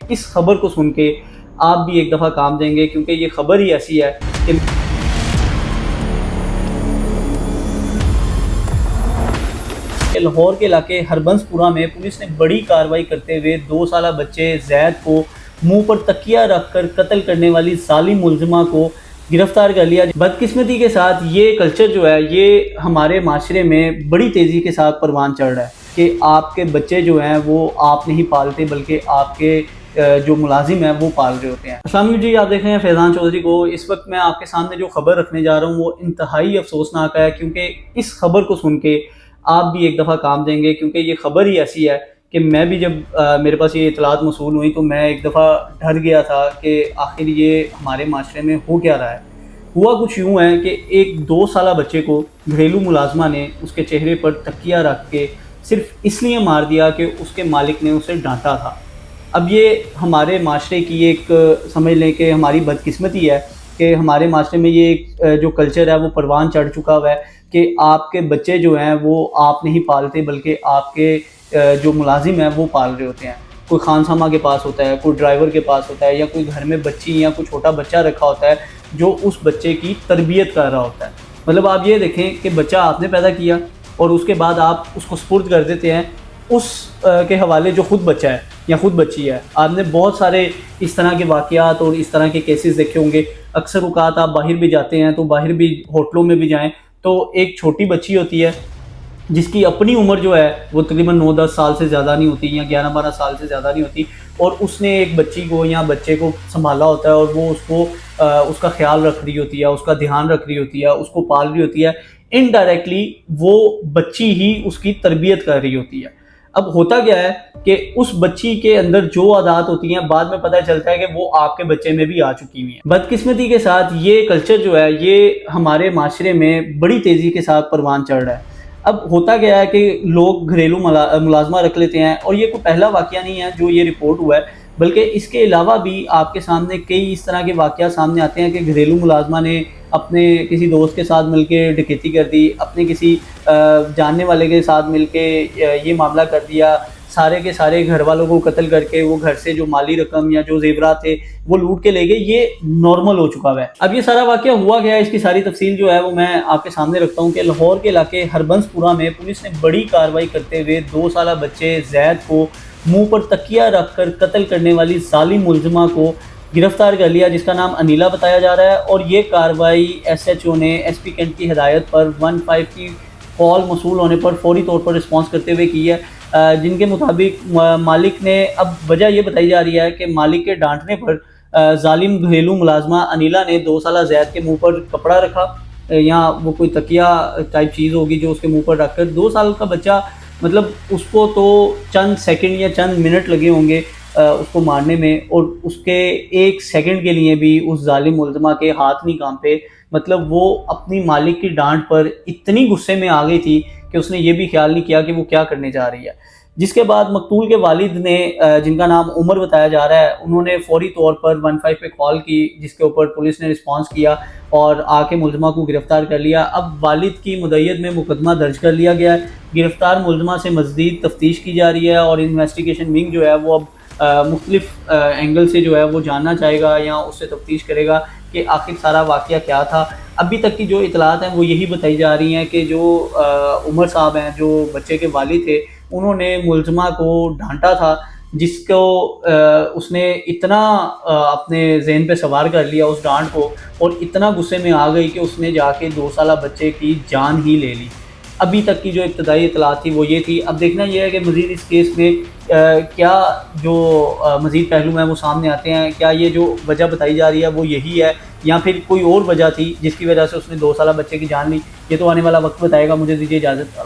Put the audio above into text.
اس خبر کو سن کے آپ بھی ایک دفعہ کام دیں گے، کیونکہ یہ خبر ہی ایسی ہے کہ لاہور کے علاقے ہربنس پورہ میں پولیس نے بڑی کارروائی کرتے ہوئے 2 سالہ بچے زید کو منہ پر تکیہ رکھ کر قتل کرنے والی ظالم ملزمہ کو گرفتار کر لیا۔ بدقسمتی کے ساتھ یہ کلچر جو ہے یہ ہمارے معاشرے میں بڑی تیزی کے ساتھ پروان چڑھ رہا ہے کہ آپ کے بچے جو ہیں وہ آپ نہیں پالتے بلکہ آپ کے جو ملازم ہیں وہ پال رہے ہوتے ہیں۔ السلام علیکم جی، آپ دیکھ رہے ہیں فیضان چودھری کو۔ اس وقت میں آپ کے سامنے جو خبر رکھنے جا رہا ہوں وہ انتہائی افسوسناک ہے، کیونکہ اس خبر کو سن کے آپ بھی ایک دفعہ کام دیں گے، کیونکہ یہ خبر ہی ایسی ہے کہ میں بھی جب میرے پاس یہ اطلاعات موصول ہوئی تو میں ایک دفعہ ڈر گیا تھا کہ آخر یہ ہمارے معاشرے میں ہو کیا رہا ہے۔ ہوا کچھ یوں ہے کہ ایک 2 سالہ بچے کو گھریلو ملازمہ نے اس کے چہرے پر تکیہ رکھ کے صرف اس لیے مار دیا کہ اس کے مالک نے اسے ڈانٹا تھا۔ اب یہ ہمارے معاشرے کی ایک سمجھ لیں کہ ہماری بدقسمتی ہے کہ ہمارے معاشرے میں یہ ایک جو کلچر ہے وہ پروان چڑھ چکا ہوا ہے کہ آپ کے بچے جو ہیں وہ آپ نہیں پالتے بلکہ آپ کے جو ملازم ہیں وہ پال رہے ہوتے ہیں۔ کوئی خانسامہ کے پاس ہوتا ہے، کوئی ڈرائیور کے پاس ہوتا ہے، یا کوئی گھر میں بچی یا کوئی چھوٹا بچہ رکھا ہوتا ہے جو اس بچے کی تربیت کر رہا ہوتا ہے۔ مطلب آپ یہ دیکھیں کہ بچہ آپ نے پیدا کیا اور اس کے بعد آپ اس کو سپرد کر دیتے ہیں اس کے حوالے جو خود بچہ ہے یا خود بچی ہے۔ آپ نے بہت سارے اس طرح کے واقعات اور اس طرح کے کیسز دیکھے ہوں گے۔ اکثر اوقات آپ باہر بھی جاتے ہیں تو باہر بھی ہوٹلوں میں بھی جائیں تو ایک چھوٹی بچی ہوتی ہے جس کی اپنی عمر جو ہے وہ تقریباً 9-10 سال سے زیادہ نہیں ہوتی یا 11-12 سال سے زیادہ نہیں ہوتی، اور اس نے ایک بچی کو یا بچے کو سنبھالا ہوتا ہے اور وہ اس کو اس کا خیال رکھ رہی ہوتی ہے، اس کا دھیان رکھ رہی ہوتی ہے، اس کو پال رہی ہوتی ہے۔ انڈائریکٹلی وہ بچی ہی اس کی تربیت کر رہی ہوتی ہے۔ اب ہوتا کیا ہے کہ اس بچی کے اندر جو عادات ہوتی ہیں بعد میں پتہ چلتا ہے کہ وہ آپ کے بچے میں بھی آ چکی ہوئی ہیں۔ بدقسمتی کے ساتھ یہ کلچر جو ہے یہ ہمارے معاشرے میں بڑی تیزی کے ساتھ پروان چڑھ رہا ہے۔ اب ہوتا کیا ہے کہ لوگ گھریلو ملازمہ رکھ لیتے ہیں، اور یہ کوئی پہلا واقعہ نہیں ہے جو یہ رپورٹ ہوا ہے، بلکہ اس کے علاوہ بھی آپ کے سامنے کئی اس طرح کے واقعات سامنے آتے ہیں کہ گھریلو ملازمہ نے اپنے کسی دوست کے ساتھ مل کے ڈکیتی کر دی، اپنے کسی جاننے والے کے ساتھ مل کے یہ معاملہ کر دیا، سارے کے سارے گھر والوں کو قتل کر کے وہ گھر سے جو مالی رقم یا جو زیورات تھے وہ لوٹ کے لے گئے۔ یہ نارمل ہو چکا ہے۔ اب یہ سارا واقعہ ہوا گیا ہے، اس کی ساری تفصیل جو ہے وہ میں آپ کے سامنے رکھتا ہوں کہ لاہور کے علاقے ہربنس پورہ میں پولیس نے بڑی کارروائی کرتے ہوئے 2 سالہ بچے زید کو منہ پر تکیہ رکھ کر قتل کرنے والی ظالم ملزمہ کو گرفتار کر لیا، جس کا نام انیلا بتایا جا رہا ہے۔ اور یہ کارروائی ایس ایچ او نے ایس پی کینٹ کی ہدایت پر 15 کی کال موصول ہونے پر فوری طور پر رسپانس کرتے ہوئے کی ہے، جن کے مطابق مالک نے، اب وجہ یہ بتائی جا رہی ہے کہ مالک کے ڈانٹنے پر ظالم گھریلو ملازمہ انیلا نے 2 سالہ زید کے منہ پر کپڑا رکھا، یا وہ کوئی تکیہ ٹائپ چیز ہوگی جو اس کے منہ پر رکھ کر 2 سال کا بچہ، مطلب اس کو تو چند سیکنڈ یا چند منٹ لگے ہوں گے اس کو مارنے میں، اور اس کے 1 سیکنڈ کے لیے بھی اس ظالم ملزمہ کے ہاتھ نہیں کانپے۔ مطلب وہ اپنی مالک کی ڈانٹ پر اتنی غصے میں آ گئی تھی کہ اس نے یہ بھی خیال نہیں کیا کہ وہ کیا کرنے جا رہی ہے۔ جس کے بعد مقتول کے والد نے، جن کا نام عمر بتایا جا رہا ہے، انہوں نے فوری طور پر 15 پہ کال کی، جس کے اوپر پولیس نے رسپانس کیا اور آ کے ملزمہ کو گرفتار کر لیا۔ اب والد کی مدعیت میں مقدمہ درج کر لیا گیا ہے۔ گرفتار ملزمہ سے مزید تفتیش کی جا رہی ہے، اور انویسٹیگیشن ونگ جو ہے وہ اب مختلف اینگل سے جو ہے وہ جاننا چاہے گا یا اس سے تفتیش کرے گا کہ آخر سارا واقعہ کیا تھا۔ ابھی تک کی جو اطلاعات ہیں وہ یہی بتائی جا رہی ہیں کہ جو عمر صاحب ہیں، جو بچے کے والد تھے، انہوں نے ملزمہ کو ڈانٹا تھا، جس کو اس نے اتنا اپنے ذہن پہ سوار کر لیا اس ڈانٹ کو، اور اتنا غصے میں آ گئی کہ اس نے جا کے 2 سالہ بچے کی جان ہی لے لی۔ ابھی تک کی جو ابتدائی اطلاعات تھی وہ یہ تھی۔ اب دیکھنا یہ ہے کہ مزید اس کیس میں کیا جو مزید پہلو ہیں وہ سامنے آتے ہیں، کیا یہ جو وجہ بتائی جا رہی ہے وہ یہی ہے یا پھر کوئی اور وجہ تھی جس کی وجہ سے اس نے 2 سالہ بچے کی جان لی۔ یہ تو آنے والا وقت بتائے گا۔ مجھے دیجیے اجازت۔